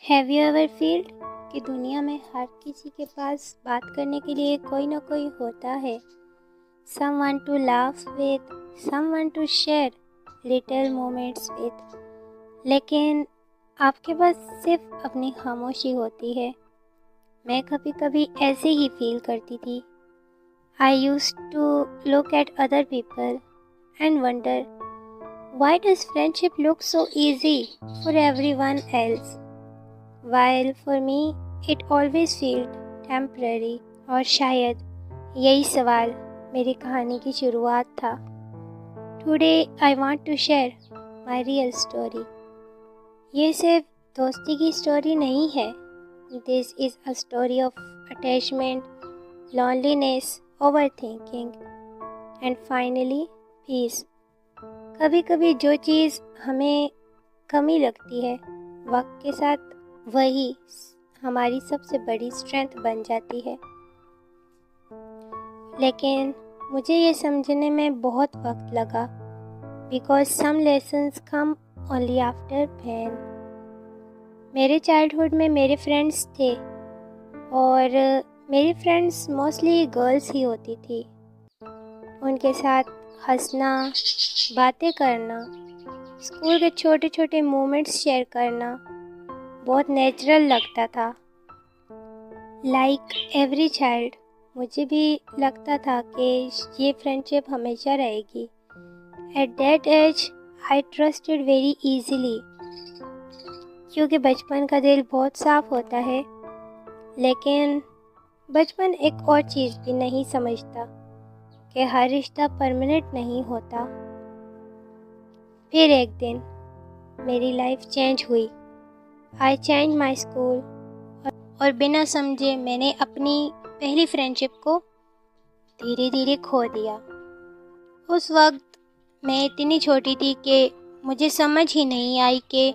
Have you ever field कि दुनिया में हर किसी के पास बात करने के लिए कोई ना कोई होता है। Someone to laugh with, someone to share little moments with, लेकिन आपके पास सिर्फ अपनी खामोशी होती है। मैं कभी कभी ऐसे ही फील करती थी। I used to look at other people and wonder why does friendship look so easy for everyone else, while for me it always felt temporary। और शायद यही सवाल मेरी कहानी की शुरुआत था। Today I want to share my real story। ये सिर्फ दोस्ती की स्टोरी नहीं है। This is a story of attachment, loneliness, overthinking and finally peace। कभी कभी जो चीज़ हमें कमी लगती है, वक्त के साथ वही हमारी सबसे बड़ी स्ट्रेंथ बन जाती है। लेकिन मुझे ये समझने में बहुत वक्त लगा, because some lessons come only after pain. मेरे चाइल्डहुड में मेरे फ्रेंड्स थे और मेरी फ्रेंड्स मोस्टली गर्ल्स ही होती थी। उनके साथ हंसना, बातें करना, स्कूल के छोटे छोटे मोमेंट्स शेयर करना बहुत नेचुरल लगता था। लाइक एवरी चाइल्ड, मुझे भी लगता था कि ये फ्रेंडशिप हमेशा रहेगी। At that age I trusted very easily, क्योंकि बचपन का दिल बहुत साफ होता है। लेकिन बचपन एक और चीज़ भी नहीं समझता कि हर रिश्ता परमानेंट नहीं होता। फिर एक दिन मेरी लाइफ चेंज हुई। आई चेंज माई स्कूल और बिना समझे मैंने अपनी पहली फ्रेंडशिप को धीरे धीरे खो दिया। उस वक्त मैं इतनी छोटी थी कि मुझे समझ ही नहीं आई कि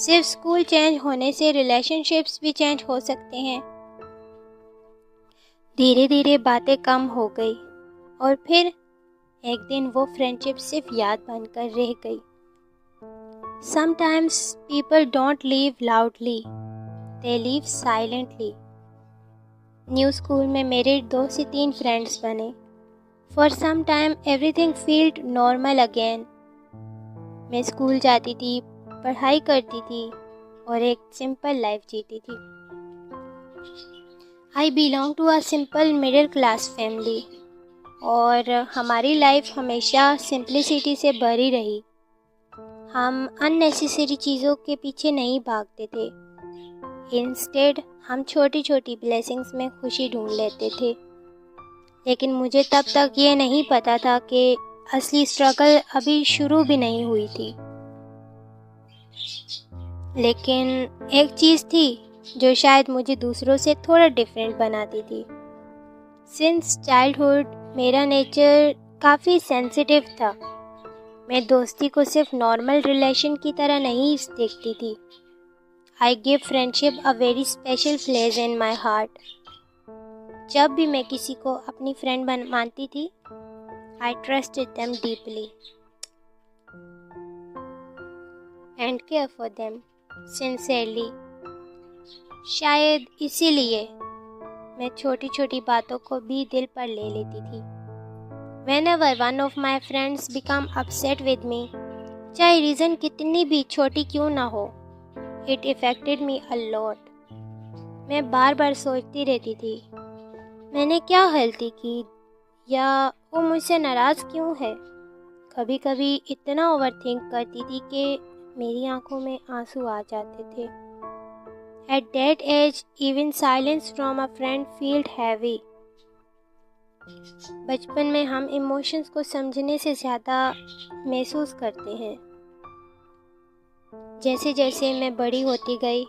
सिर्फ स्कूल चेंज होने से रिलेशनशिप्स भी चेंज हो सकते हैं। धीरे धीरे बातें कम हो गई और फिर एक दिन वो फ्रेंडशिप सिर्फ याद बनकर रह गई। Sometimes people don't leave loudly, they leave silently। New school में मेरे 2 से 3 फ्रेंड्स बने। For some time everything felt normal again। मैं स्कूल जाती थी, पढ़ाई करती थी और एक सिंपल लाइफ जीती थी। I belong to a simple middle class family और हमारी लाइफ हमेशा सिंप्लिसिटी से भरी रही। हम अननेसेसरी चीज़ों के पीछे नहीं भागते थे। इंस्टेड हम छोटी छोटी ब्लेसिंग्स में खुशी ढूंढ लेते थे। लेकिन मुझे तब तक ये नहीं पता था कि असली स्ट्रगल अभी शुरू भी नहीं हुई थी। लेकिन एक चीज़ थी जो शायद मुझे दूसरों से थोड़ा डिफरेंट बनाती थी। सिंस चाइल्डहुड मेरा नेचर काफ़ी सेंसिटिव था। मैं दोस्ती को सिर्फ नॉर्मल रिलेशन की तरह नहीं देखती थी। I give friendship a very special place in my heart. जब भी मैं किसी को अपनी फ्रेंड मानती थी, आई trusted them deeply and care for them sincerely. शायद इसीलिए मैं छोटी छोटी बातों को भी दिल पर ले लेती थी। Whenever one of my friends become upset with me, चाहे रीज़न कितनी भी छोटी क्यों ना हो, it affected me a lot। मैं बार बार सोचती रहती थी, मैंने क्या गलती की या वो मुझसे नाराज़ क्यों है। कभी कभी इतना ओवरथिंक करती थी कि मेरी आंखों में आंसू आ जाते थे। At that age, even silence from a friend felt heavy। बचपन में हम इमोशंस को समझने से ज़्यादा महसूस करते हैं। जैसे जैसे मैं बड़ी होती गई,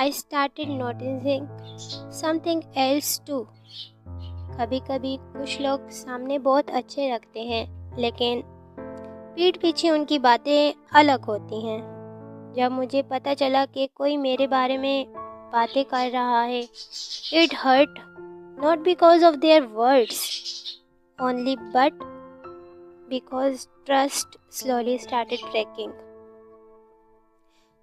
I started noticing something else too. कभी कभी कुछ लोग सामने बहुत अच्छे लगते हैं, लेकिन पीठ पीछे उनकी बातें अलग होती हैं। जब मुझे पता चला कि कोई मेरे बारे में बातें कर रहा है, it hurt. Not because of their words only, but because trust slowly started breaking।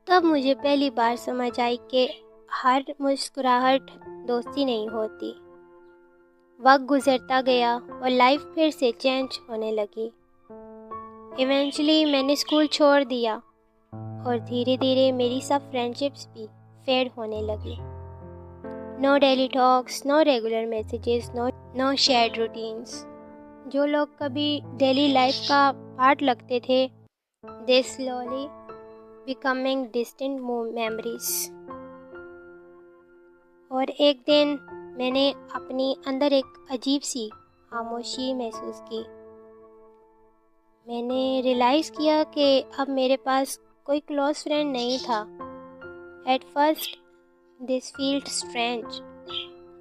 तब मुझे पहली बार समझ आई कि हर मुस्कुराहट दोस्ती नहीं होती। वक्त गुजरता गया और लाइफ फिर से चेंज होने लगी। इवेंचुअली मैंने स्कूल छोड़ दिया और धीरे धीरे मेरी सब फ्रेंडशिप्स भी फेड होने लगी। No daily talks, no regular messages, no shared routines. जो लोग कभी डेली लाइफ का पार्ट लगते थे, they slowly becoming distant memories. और एक दिन मैंने अपनी अंदर एक अजीब सी खामोशी महसूस की। मैंने रियलाइज़ किया कि अब मेरे पास कोई क्लोज फ्रेंड नहीं था। At first this field strange.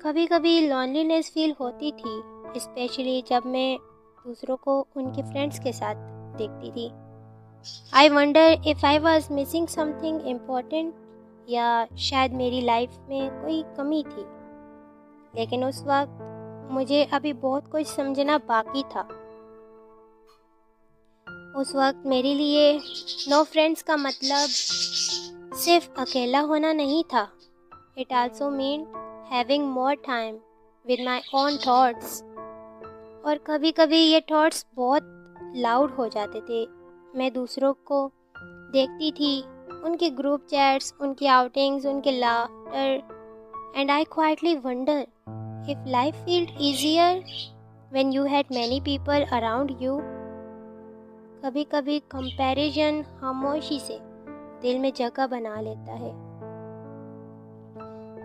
कभी कभी लॉन्लीनेस फील होती थी, स्पेशली जब मैं दूसरों को उनके फ्रेंड्स के साथ देखती थी। I wonder if I was missing something important, या शायद मेरी लाइफ में कोई कमी थी। लेकिन उस वक्त मुझे अभी बहुत कुछ समझना बाकी था। उस वक्त मेरे लिए नो फ्रेंड्स का मतलब सिर्फ अकेला होना नहीं था। It also meant having more time with my own thoughts. और कभी कभी ये थॉट्स बहुत लाउड हो जाते थे। मैं दूसरों को देखती थी, उनके ग्रुप चैट्स, उनकी आउटिंग्स, उनके laughter, and I quietly wonder if life field easier when you had many people around you. कभी कभी कंपैरिजन खामोशी से दिल में जगह बना लेता है।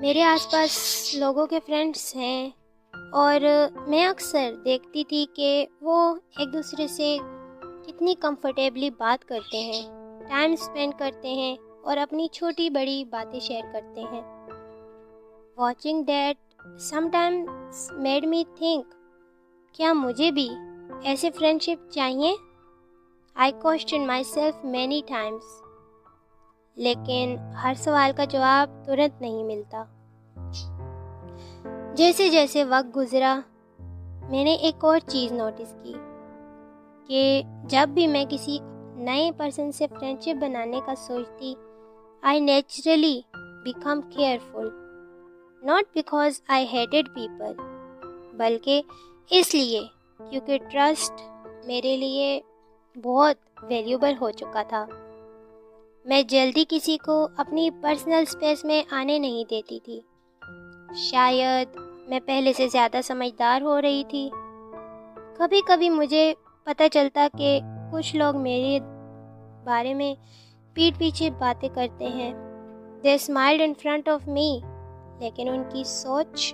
मेरे आसपास लोगों के फ्रेंड्स हैं और मैं अक्सर देखती थी कि वो एक दूसरे से कितनी कंफर्टेबली बात करते हैं, टाइम स्पेंड करते हैं और अपनी छोटी बड़ी बातें शेयर करते हैं। Watching that sometimes made me think, क्या मुझे भी ऐसे फ्रेंडशिप चाहिए? I questioned myself many times, लेकिन हर सवाल का जवाब तुरंत नहीं मिलता। जैसे जैसे वक्त गुजरा, मैंने एक और चीज़ नोटिस की कि जब भी मैं किसी नए पर्सन से फ्रेंडशिप बनाने का सोचती, I naturally become careful, not because I hated people, बल्कि इसलिए क्योंकि ट्रस्ट मेरे लिए बहुत वैल्यूबल हो चुका था। मैं जल्दी किसी को अपनी पर्सनल स्पेस में आने नहीं देती थी। शायद मैं पहले से ज़्यादा समझदार हो रही थी। कभी कभी मुझे पता चलता कि कुछ लोग मेरे बारे में पीठ पीछे बातें करते हैं। They smiled in front of me, लेकिन उनकी सोच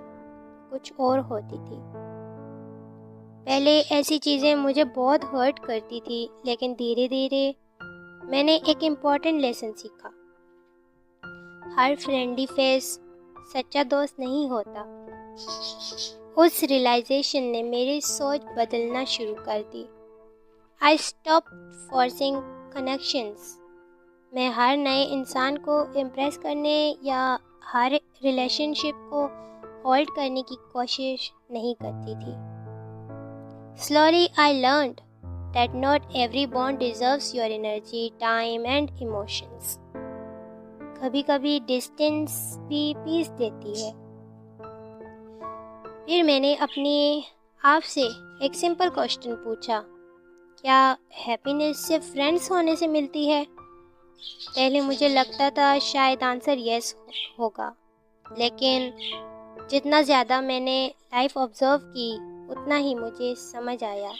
कुछ और होती थी। पहले ऐसी चीज़ें मुझे बहुत हर्ट करती थी, लेकिन धीरे धीरे मैंने एक इम्पॉर्टेंट लेसन सीखा। हर फ्रेंडली फेस सच्चा दोस्त नहीं होता। उस रियलाइजेशन ने मेरी सोच बदलना शुरू कर दी। I stop forcing connections. मैं हर नए इंसान को इम्प्रेस करने या हर रिलेशनशिप को होल्ड करने की कोशिश नहीं करती थी। Slowly I learned that not every bond deserves your energy, time and emotions. कभी कभी डिस्टेंस भी पीस देती है। फिर मैंने अपने आप से एक सिंपल क्वेश्चन पूछा, क्या हैप्पीनेस सिर्फ फ्रेंड्स होने से मिलती है? पहले मुझे लगता था शायद आंसर यस होगा, लेकिन जितना ज़्यादा मैंने लाइफ ऑब्जर्व की, उतना ही मुझे समझ आया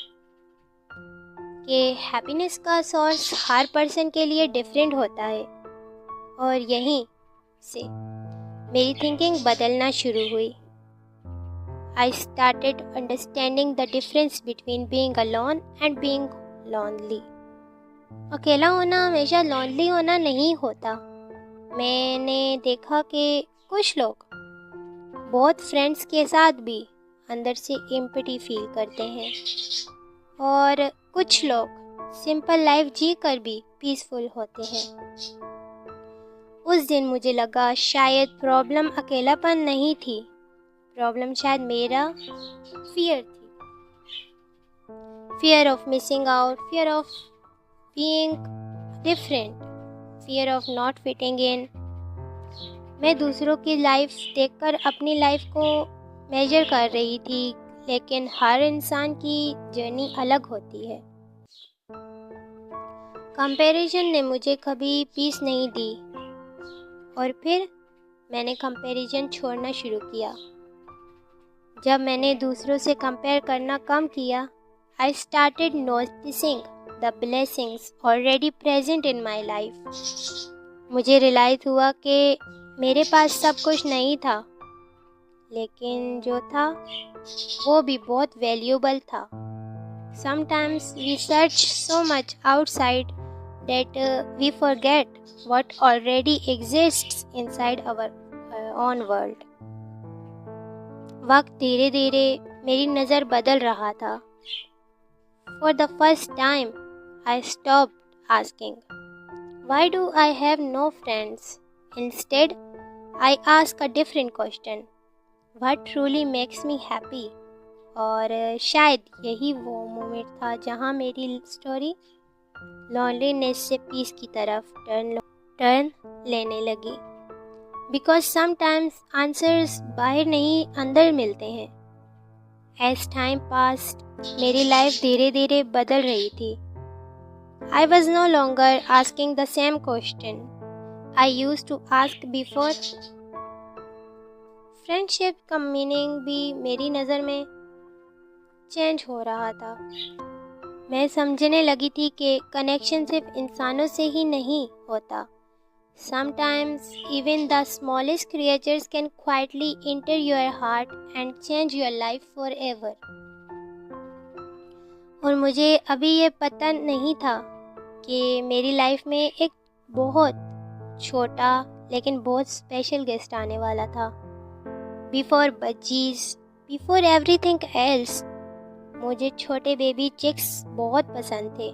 कि हैप्पीनेस का सोर्स हर पर्सन के लिए डिफरेंट होता है। और यहीं से मेरी थिंकिंग बदलना शुरू हुई। I started understanding the difference between being alone and being lonely. अकेला होना हमेशा लोनली होना नहीं होता। मैंने देखा कि कुछ लोग बहुत फ्रेंड्स के साथ भी अंदर से एम्पटी फील करते हैं, और कुछ लोग सिंपल लाइफ जी कर भी पीसफुल होते हैं। उस दिन मुझे लगा शायद प्रॉब्लम अकेलापन नहीं थी, प्रॉब्लम शायद मेरा फियर थी। Fear of missing out, fear of being different, fear of not fitting in. मैं दूसरों की लाइफ देखकर अपनी लाइफ को मेजर कर रही थी, लेकिन हर इंसान की जर्नी अलग होती है। कंपैरिजन ने मुझे कभी पीस नहीं दी और फिर मैंने कंपैरिजन छोड़ना शुरू किया। जब मैंने दूसरों से कंपेयर करना कम किया, I started noticing the blessings already present in my life. मुझे रियलाइज़ हुआ कि मेरे पास सब कुछ नहीं था, लेकिन जो था वो भी बहुत वैल्यूबल था। Sometimes we search so much outside that we forget what already exists inside our own world. वक्त धीरे धीरे मेरी नज़र बदल रहा था। For the first time, I stopped asking, why do I have no friends? Instead, I asked a different question, what truly makes me happy? और शायद यही वो मोमेंट था जहाँ मेरी स्टोरी लॉनलीनेस से पीस की तरफ टर्न लेने लगी। Because sometimes answers बाहर नहीं अंदर मिलते हैं। As time passed, मेरी लाइफ धीरे धीरे बदल रही थी। I was no longer asking the same question I used to ask before. Friendship का मीनिंग भी मेरी नज़र में चेंज हो रहा था। मैं समझने लगी थी कि कनेक्शन सिर्फ इंसानों से ही नहीं होता। Sometimes even the smallest creatures can quietly enter your heart and change your life forever. और मुझे अभी ये पता नहीं था कि मेरी लाइफ में एक बहुत छोटा लेकिन बहुत स्पेशल गेस्ट आने वाला था। Before budgies, before everything else, मुझे छोटे बेबी चिक्स बहुत पसंद थे।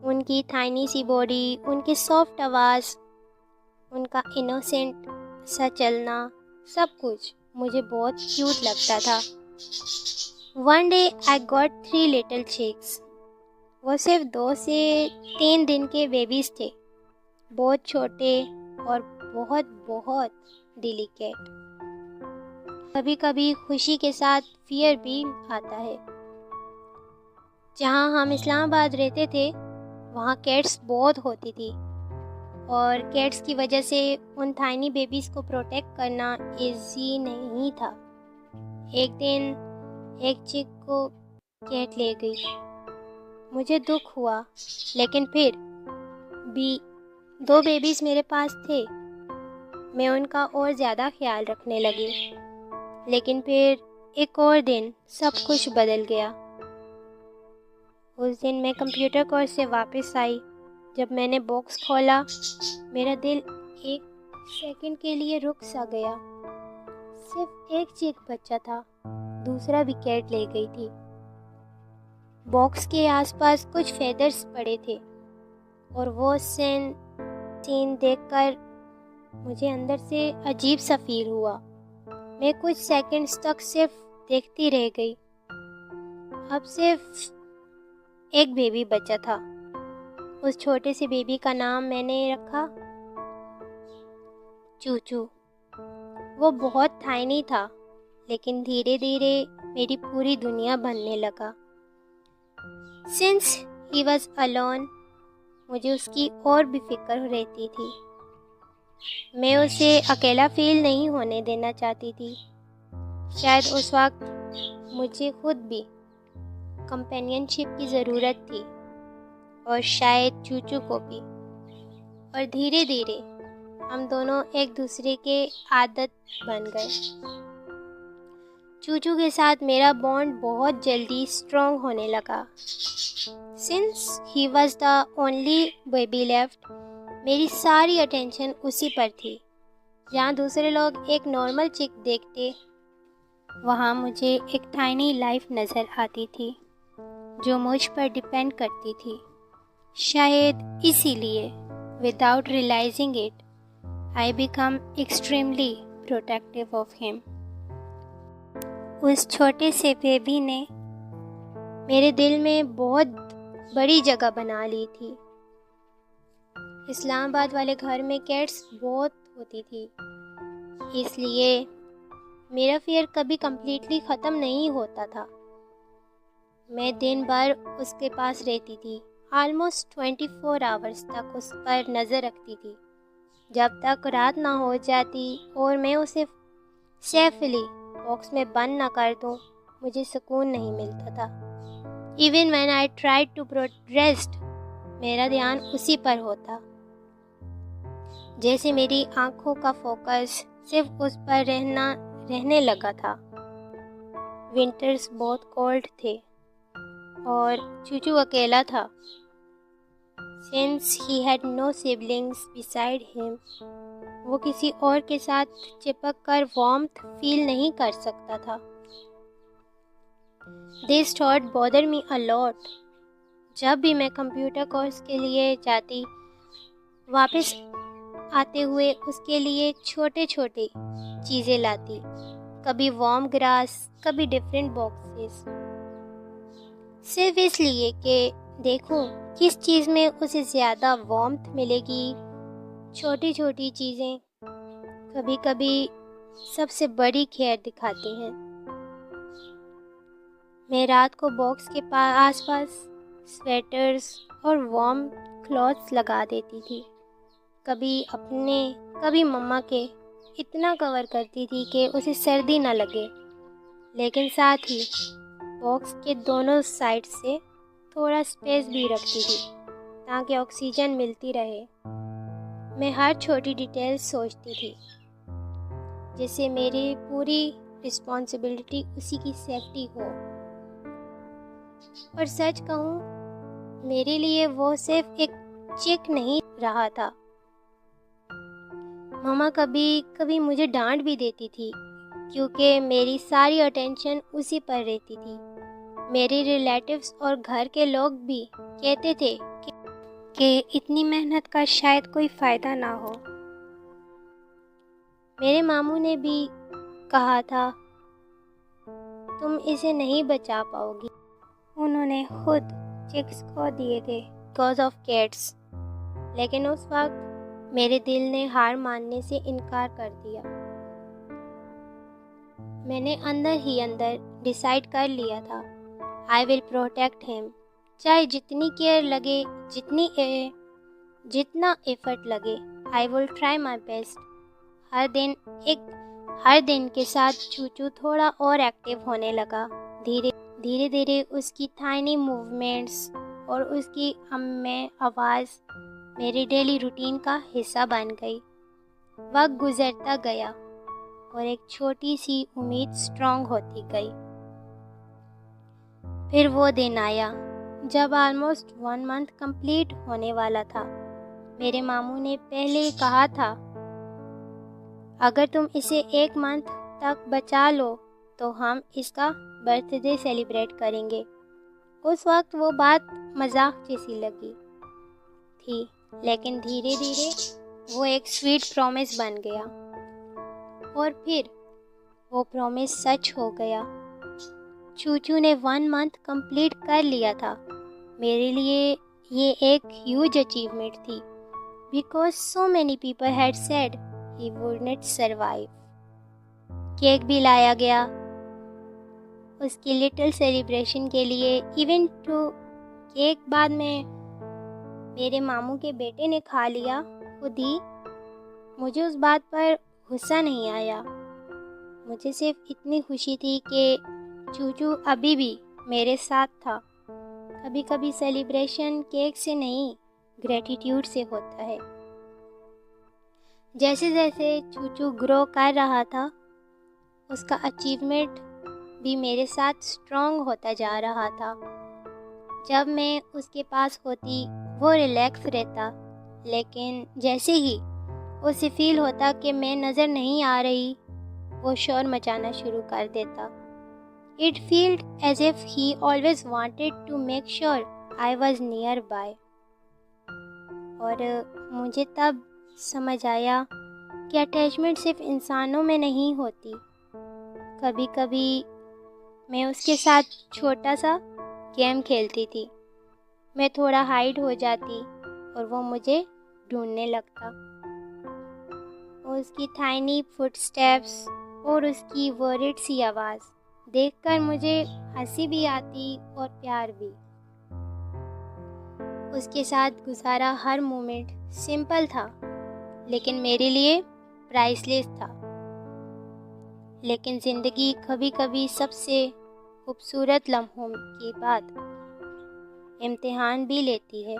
उनकी थाइनी सी बॉडी, उनकी सॉफ्ट आवाज़, उनका इनोसेंट सा चलना, सब कुछ मुझे बहुत क्यूट लगता था। One day I got 3 little chicks. वो सिर्फ 2 से 3 दिन के बेबीज़ थे, बहुत छोटे और बहुत बहुत डिलिकेट। कभी कभी खुशी के साथ फियर भी आता है। जहाँ हम इस्लामाबाद रहते थे, वहाँ कैट्स बहुत होती थी और कैट्स की वजह से उन थाइनी बेबीज़ को प्रोटेक्ट करना इजी नहीं था। एक दिन एक चिक को कैट ले गई। मुझे दुख हुआ, लेकिन फिर भी 2 बेबीज़ मेरे पास थे। मैं उनका और ज़्यादा ख्याल रखने लगी। लेकिन फिर एक और दिन सब कुछ बदल गया। उस दिन मैं कंप्यूटर कोर्स से वापस आई। जब मैंने बॉक्स खोला, मेरा दिल एक सेकंड के लिए रुक सा गया। सिर्फ एक चिक बच्चा था, दूसरा भी कैट ले गई थी। बॉक्स के आसपास कुछ फेदर्स पड़े थे और वो सीन देखकर मुझे अंदर से अजीब सा फील हुआ। मैं कुछ सेकंड्स तक सिर्फ देखती रह गई। अब सिर्फ एक बेबी बचा था। उस छोटे से बेबी का नाम मैंने रखा चूचू। वो बहुत थाइनी था, लेकिन धीरे धीरे मेरी पूरी दुनिया बनने लगा। सिंस ही वॉज अलोन, मुझे उसकी और भी फिक्र रहती थी। मैं उसे अकेला फील नहीं होने देना चाहती थी। शायद उस वक्त मुझे खुद भी कंपेनियनशिप की ज़रूरत थी और शायद चूचू को भी। और धीरे धीरे हम दोनों एक दूसरे के आदत बन गए। चूचू के साथ मेरा बॉन्ड बहुत जल्दी स्ट्रॉन्ग होने लगा। Since he was the only baby left, मेरी सारी अटेंशन उसी पर थी। जहाँ दूसरे लोग एक नॉर्मल चिक देखते, वहाँ मुझे एक टाइनी लाइफ नज़र आती थी जो मुझ पर डिपेंड करती थी। शायद इसीलिए without realising it I become extremely protective of him. उस छोटे से बेबी ने मेरे दिल में बहुत बड़ी जगह बना ली थी। इस्लामाबाद वाले घर में कैट्स बहुत होती थी, इसलिए मेरा फियर कभी कम्प्लीटली ख़त्म नहीं होता था। मैं दिन भर उसके पास रहती थी, ऑलमोस्ट 24 आवर्स तक उस पर नज़र रखती थी। जब तक रात ना हो जाती और मैं उसे सेफली बॉक्स में बंद ना कर दूं, मुझे सुकून नहीं मिलता था। Even when I tried to rest, मेरा ध्यान उसी पर होता, जैसे मेरी आंखों का फोकस सिर्फ उस पर रहने लगा था। विंटर्स बहुत कोल्ड थे और चूचू अकेला था। Since he had no siblings beside him, वो किसी और के साथ चिपक कर वार्मथ फील नहीं कर सकता था। This thought bother me a lot. जब भी मैं कंप्यूटर कोर्स के लिए जाती, वापस आते हुए उसके लिए छोटे छोटे चीज़ें लाती, कभी वार्म ग्रास, कभी डिफरेंट बॉक्सेस, सिर्फ इसलिए कि देखूं किस चीज़ में उसे ज़्यादा वार्मथ मिलेगी। छोटी छोटी चीज़ें कभी कभी सबसे बड़ी केयर दिखाती हैं। मैं रात को बॉक्स के आसपास स्वेटर्स और वार्म क्लॉथ्स लगा देती थी, कभी अपने कभी मम्मा के। इतना कवर करती थी कि उसे सर्दी न लगे, लेकिन साथ ही बॉक्स के दोनों साइड से थोड़ा स्पेस भी रखती थी ताकि ऑक्सीजन मिलती रहे। मैं हर छोटी डिटेल सोचती थी, जिससे मेरी पूरी रिस्पॉन्सिबिलिटी उसी की सेफ्टी हो। और सच कहूँ, मेरे लिए वो सिर्फ एक चिक नहीं रहा था। मम्मा कभी कभी मुझे डांट भी देती थी क्योंकि मेरी सारी अटेंशन उसी पर रहती थी। मेरे रिलेटिव्स और घर के लोग भी कहते थे कि इतनी मेहनत का शायद कोई फ़ायदा ना हो। मेरे मामू ने भी कहा था, तुम इसे नहीं बचा पाओगी। उन्होंने खुद चिक्स खो दिए थे बिकॉज ऑफ कैट्स, लेकिन उस वक्त मेरे दिल ने हार मानने से इनकार कर दिया। मैंने अंदर ही अंदर डिसाइड कर लिया था, आई विल प्रोटेक्ट हिम, चाहे जितनी केयर लगे, जितना एफर्ट लगे। I will try my best. हर दिन के साथ चूचू थोड़ा और एक्टिव होने लगा। धीरे धीरे उसकी टाइनी मूवमेंट्स और उसकी अम्मे आवाज़ मेरे डेली रूटीन का हिस्सा बन गई। वक्त गुजरता गया और एक छोटी सी उम्मीद स्ट्रॉन्ग होती गई। फिर वो दिन आया जब ऑलमोस्ट 1 मंथ कंप्लीट होने वाला था। मेरे मामू ने पहले ही कहा था, अगर तुम इसे 1 मंथ तक बचा लो तो हम इसका बर्थडे सेलिब्रेट करेंगे। उस वक्त वो बात मजाक जैसी लगी थी, लेकिन धीरे धीरे वो एक स्वीट प्रॉमिस बन गया। और फिर वो प्रॉमिस सच हो गया। चूचू ने 1 मंथ कंप्लीट कर लिया था। मेरे लिए ये एक ह्यूज अचीवमेंट थी, because so many people had said he would not survive. Cake भी लाया गया उसकी लिटिल सेलिब्रेशन के लिए। इवन टू केक बाद में मेरे मामू के बेटे ने खा लिया खुद ही। मुझे उस बात पर गुस्सा नहीं आया, मुझे सिर्फ इतनी खुशी थी कि चूचू अभी भी मेरे साथ था। कभी कभी सेलिब्रेशन केक से नहीं, ग्रेटिट्यूड से होता है। जैसे जैसे चूचू ग्रो कर रहा था, उसका अचीवमेंट भी मेरे साथ स्ट्रॉन्ग होता जा रहा था। जब मैं उसके पास होती वो रिलैक्स रहता, लेकिन जैसे ही उसे फील होता कि मैं नज़र नहीं आ रही, वो शोर मचाना शुरू कर देता। It felt as if he always wanted to make sure I was nearby. और मुझे तब समझ आया कि अटैचमेंट सिर्फ इंसानों में नहीं होती। कभी कभी मैं उसके साथ छोटा सा गेम खेलती थी। मैं थोड़ा हाइड हो जाती और वो मुझे ढूंढने लगता। उसकी टाइनी फुटस्टेप्स और उसकी वरीड सी आवाज़ देखकर मुझे हंसी भी आती और प्यार भी। उसके साथ गुजारा हर मोमेंट सिंपल था, लेकिन मेरे लिए प्राइसलेस था। लेकिन ज़िंदगी कभी कभी सबसे खूबसूरत लम्हों के बाद इम्तिहान भी लेती है।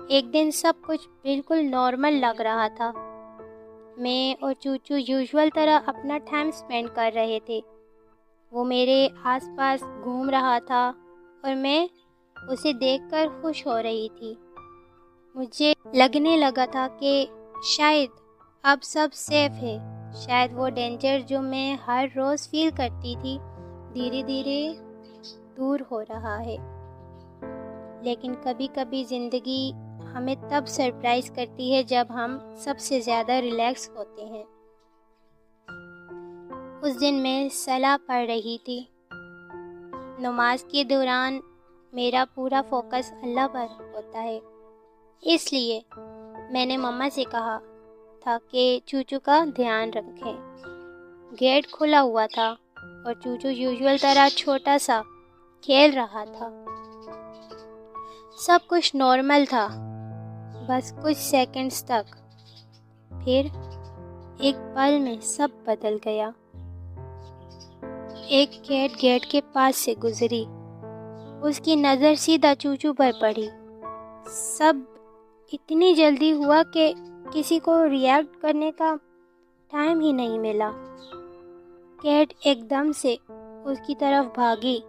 एक दिन सब कुछ बिल्कुल नॉर्मल लग रहा था। मैं और चूचू यूजुअल तरह अपना टाइम स्पेंड कर रहे थे। वो मेरे आसपास घूम रहा था और मैं उसे देखकर खुश हो रही थी। मुझे लगने लगा था कि शायद अब सब सेफ है। शायद वो डेंजर जो मैं हर रोज़ फील करती थी धीरे धीरे दूर हो रहा है। लेकिन कभी कभी ज़िंदगी हमें तब सरप्राइज़ करती है जब हम सबसे ज़्यादा रिलैक्स होते हैं। उस दिन मैं सलाह पढ़ रही थी। नमाज के दौरान मेरा पूरा फोकस अल्लाह पर होता है, इसलिए मैंने मम्मा से कहा था कि चूचू का ध्यान रखें। गेट खुला हुआ था और चूचू यूजुअल तरह छोटा सा खेल रहा था। सब कुछ नॉर्मल था, बस कुछ सेकंड्स तक। फिर एक पल में सब बदल गया। एक कैट गेट के पास से गुजरी। उसकी नज़र सीधा चूचू पर पड़ी। सब इतनी जल्दी हुआ कि किसी को रिएक्ट करने का टाइम ही नहीं मिला। कैट एकदम से उसकी तरफ भागी।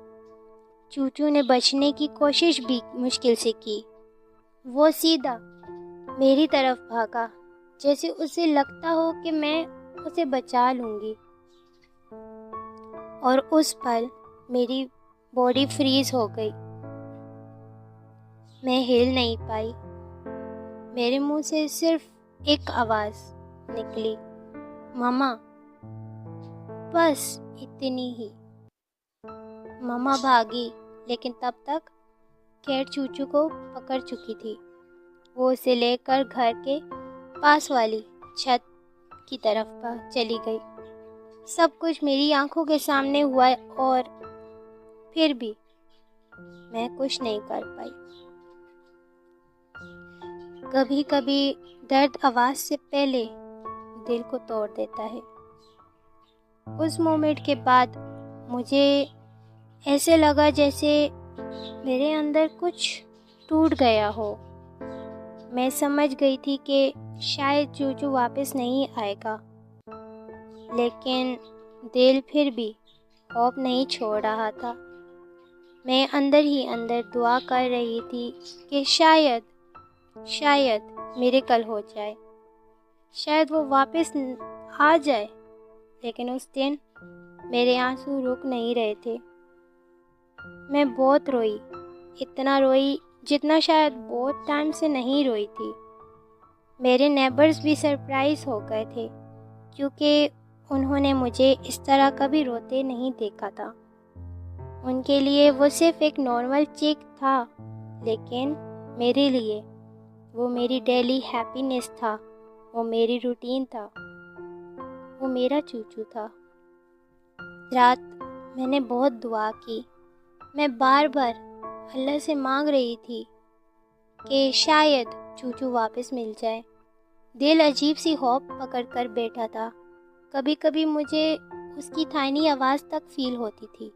चूचू ने बचने की कोशिश भी मुश्किल से की। वो सीधा मेरी तरफ भागा, जैसे उसे लगता हो कि मैं उसे बचा लूँगी। और उस पल मेरी बॉडी फ्रीज हो गई। मैं हिल नहीं पाई। मेरे मुंह से सिर्फ एक आवाज़ निकली, मम्मा। बस इतनी ही। मम्मा भागी, लेकिन तब तक कैट चूचू को पकड़ चुकी थी। वो उसे लेकर घर के पास वाली छत की तरफ चली गई। सब कुछ मेरी आंखों के सामने हुआ और फिर भी मैं कुछ नहीं कर पाई। कभी कभी दर्द आवाज़ से पहले दिल को तोड़ देता है। उस मोमेंट के बाद मुझे ऐसे लगा जैसे मेरे अंदर कुछ टूट गया हो। मैं समझ गई थी कि शायद चूचू वापस नहीं आएगा, लेकिन दिल फिर भी होप नहीं छोड़ रहा था। मैं अंदर ही अंदर दुआ कर रही थी कि शायद मिरेकल हो जाए, शायद वो वापस आ जाए। लेकिन उस दिन मेरे आंसू रुक नहीं रहे थे। मैं बहुत रोई, इतना रोई जितना शायद बहुत टाइम से नहीं रोई थी। मेरे नेबर्स भी सरप्राइज हो गए थे, क्योंकि उन्होंने मुझे इस तरह कभी रोते नहीं देखा था। उनके लिए वो सिर्फ एक नॉर्मल चीख था, लेकिन मेरे लिए वो मेरी डेली हैप्पीनेस था। वो मेरी रूटीन था। वो मेरा चूचू था। रात मैंने बहुत दुआ की। मैं बार बार अल्लाह से मांग रही थी कि शायद चूचू वापस मिल जाए। दिल अजीब सी हौप पकड़ कर बैठा था। कभी कभी मुझे उसकी थाइनी आवाज़ तक फील होती थी,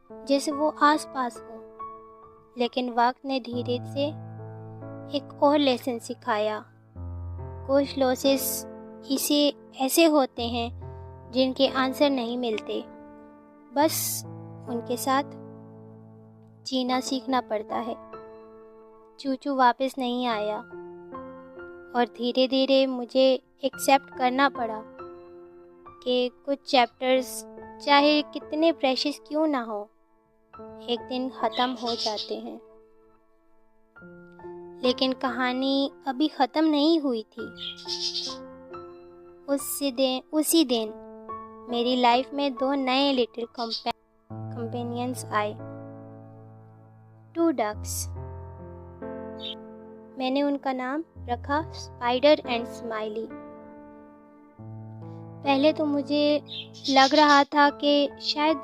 जैसे वो आस पास हो। लेकिन वक्त ने धीरे से एक और लेसन सिखाया। कुछ लॉसेस इसे ऐसे होते हैं जिनके आंसर नहीं मिलते, बस उनके साथ जीना सीखना पड़ता है। चूचू वापस नहीं आया और धीरे धीरे मुझे एक्सेप्ट करना पड़ा कि कुछ चैप्टर्स चाहे कितने प्रेशियस क्यों ना हो, एक दिन ख़त्म हो जाते हैं। लेकिन कहानी अभी ख़त्म नहीं हुई थी। उसी दिन मेरी लाइफ में 2 नए लिटिल कंपेनियंस आए, 2 डक्स। मैंने उनका नाम रखा स्पाइडर एंड स्माइली। पहले तो मुझे लग रहा था कि शायद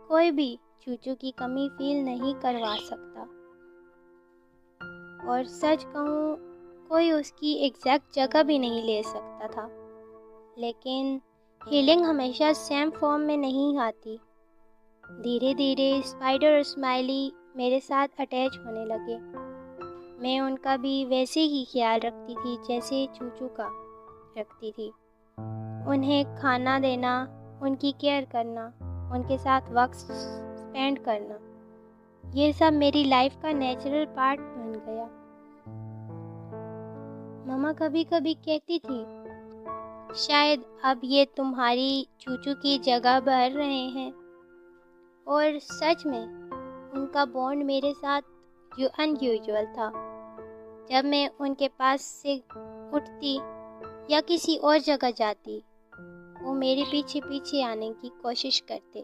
कोई भी चूचू की कमी फील नहीं करवा सकता, और सच कहूँ कोई उसकी एग्जैक्ट जगह भी नहीं ले सकता था। लेकिन हीलिंग हमेशा सेम फॉर्म में नहीं आती। धीरे धीरे स्पाइडर और स्माइली मेरे साथ अटैच होने लगे। मैं उनका भी वैसे ही ख्याल रखती थी जैसे चूचू का रखती थी। उन्हें खाना देना, उनकी केयर करना, उनके साथ वक्त स्पेंड करना, ये सब मेरी लाइफ का नेचुरल पार्ट बन गया। मम्मा कभी कभी कहती थी शायद अब ये तुम्हारी चूचू की जगह भर रहे हैं, और सच में उनका बॉन्ड मेरे साथ अनयूजुअल था। जब मैं उनके पास से उठती या किसी और जगह जाती, वो मेरे पीछे पीछे आने की कोशिश करते।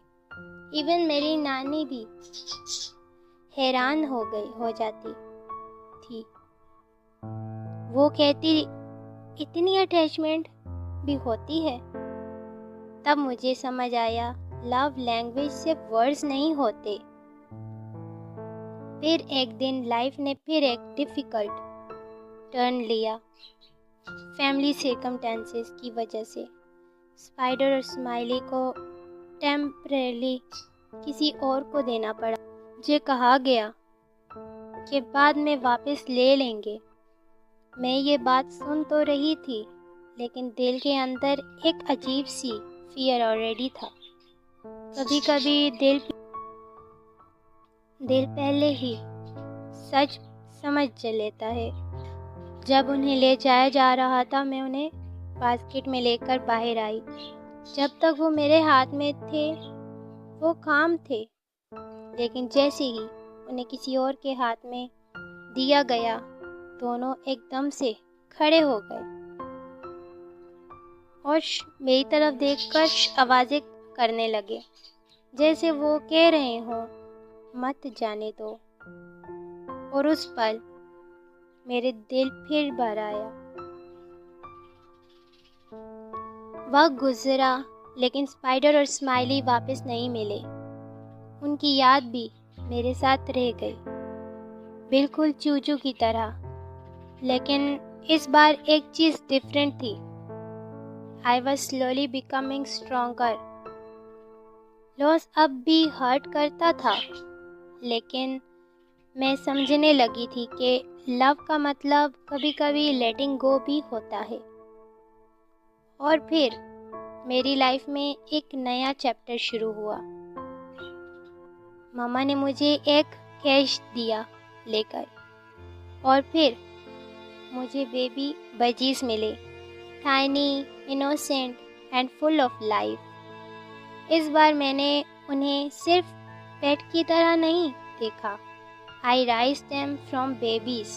इवन मेरी नानी भी हैरान हो जाती थी। वो कहती इतनी अटैचमेंट भी होती है। तब मुझे समझ आया लव लैंग्वेज सिर्फ वर्ड्स नहीं होते। फिर एक दिन लाइफ ने फिर एक डिफ़िकल्ट टर्न लिया। फैमिली सर्कमस्टेंसेस की वजह से स्पाइडर और स्माइली को टेम्परेली किसी और को देना पड़ा। मुझे कहा गया कि बाद में वापस ले लेंगे। मैं ये बात सुन तो रही थी, लेकिन दिल के अंदर एक अजीब सी फियर ऑलरेडी था। कभी कभी दिल पहले ही सच समझ लेता है। जब उन्हें ले जाया जा रहा था, मैं उन्हें बास्केट में लेकर बाहर आई। जब तक वो मेरे हाथ में थे वो काम थे, लेकिन जैसे ही उन्हें किसी और के हाथ में दिया गया, दोनों एकदम से खड़े हो गए और मेरी तरफ देखकर आवाज़ें करने लगे, जैसे वो कह रहे हों मत जाने दो। और उस पल मेरे दिल फिर भर आया। वक्त गुजरा, लेकिन स्पाइडर और स्माइली वापस नहीं मिले। उनकी याद भी मेरे साथ रह गई, बिल्कुल चूचू की तरह। लेकिन इस बार एक चीज़ डिफरेंट थी। I was slowly becoming stronger. Loss अब भी हर्ट करता था, लेकिन मैं समझने लगी थी कि लव का मतलब कभी कभी लेटिंग गो भी होता है। और फिर मेरी लाइफ में एक नया चैप्टर शुरू हुआ। मामा ने मुझे एक कैश दिया लेकर, और फिर मुझे बेबी बजीज मिले, tiny, innocent and full of life. इस बार मैंने उन्हें सिर्फ पेट की तरह नहीं देखा। I raised them from babies,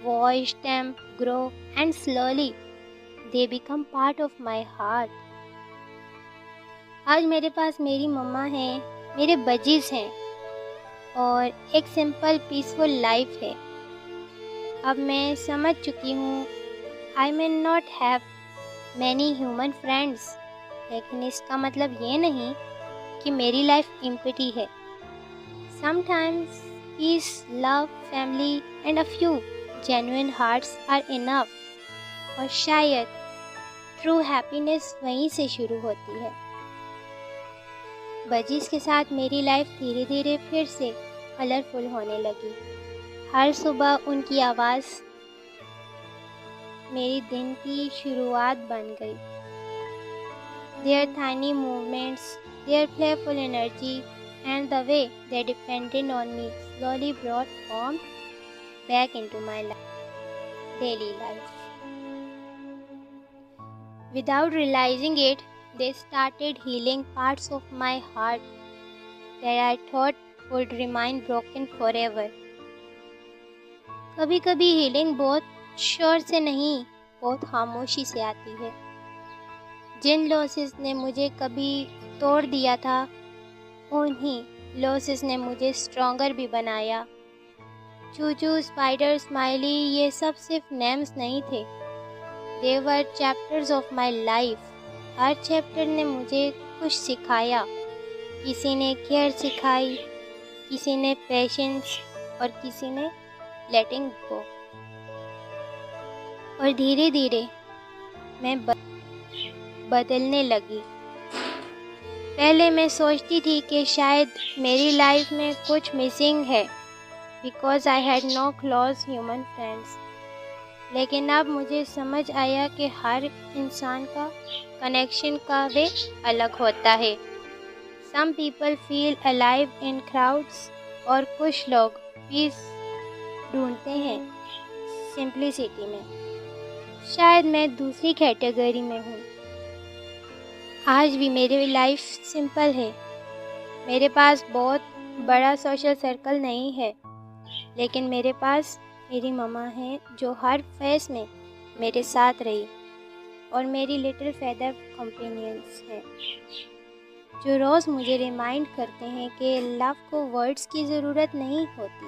watched them grow, and slowly they become part of my heart. आज मेरे पास मेरी मम्मा हैं, मेरे बजीज हैं, और एक सिंपल पीसफुल लाइफ है। अब मैं समझ चुकी हूँ I may not have many human friends, लेकिन इसका मतलब ये नहीं कि मेरी लाइफ एम्प्टी है। Sometimes peace, love, family and a few genuine hearts are enough. और शायद ट्रू हैप्पीनेस वहीं से शुरू होती है। बजीज के साथ मेरी लाइफ धीरे धीरे फिर से कलरफुल होने लगी। हर सुबह उनकी आवाज़ मेरी दिन की शुरुआत बन गई। Their tiny movements, their playful energy and the way they depended on me slowly brought warmth back into my daily life. Without realizing it, they started healing parts of my heart that I thought would remain broken forever. कभी कभी healing बहुत शोर से नहीं, बहुत खामोशी से आती है। जिन लॉसेस ने मुझे कभी तोड़ दिया था, उन्हीं लॉसेस ने मुझे स्ट्रॉन्गर भी बनाया। चूचू, स्पाइडर, स्माइली ये सब सिर्फ नेम्स नहीं थे, they were chapters of my life. हर चैप्टर ने मुझे कुछ सिखाया। किसी ने केयर सिखाई, किसी ने पेशेंस और किसी ने लेटिंग गो। और धीरे धीरे मैं बदलने लगी। पहले मैं सोचती थी कि शायद मेरी लाइफ में कुछ मिसिंग है, because I had no close human friends. लेकिन अब मुझे समझ आया कि हर इंसान का कनेक्शन का वे अलग होता है। Some people feel alive in crowds और कुछ लोग पीस ढूंढते हैं सिंप्लिसिटी में। शायद मैं दूसरी कैटेगरी में हूँ। आज भी मेरी लाइफ सिंपल है। मेरे पास बहुत बड़ा सोशल सर्कल नहीं है, लेकिन मेरे पास मेरी मम्मा है जो हर फेस में मेरे साथ रही, और मेरी लिटिल फेदर कंपेनियंस हैं जो रोज़ मुझे रिमाइंड करते हैं कि लव को वर्ड्स की ज़रूरत नहीं होती।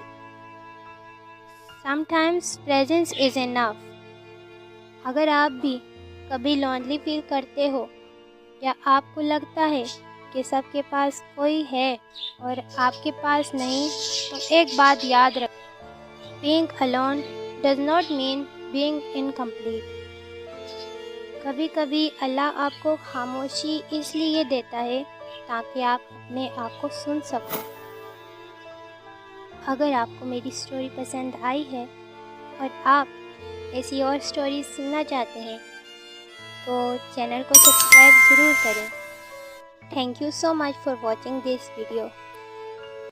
Sometimes presence is enough. अगर आप भी कभी लॉन्ली फील करते हो या आपको लगता है कि सबके पास कोई है और आपके पास नहीं, तो एक बात याद रख, being alone does not mean being incomplete. कभी कभी अल्लाह आपको खामोशी इसलिए देता है ताकि आप अपने आप को सुन सको। अगर आपको मेरी स्टोरी पसंद आई है और आप ऐसी और स्टोरीज सुनना चाहते हैं तो चैनल को सब्सक्राइब ज़रूर करें। Thank you so much for watching this video.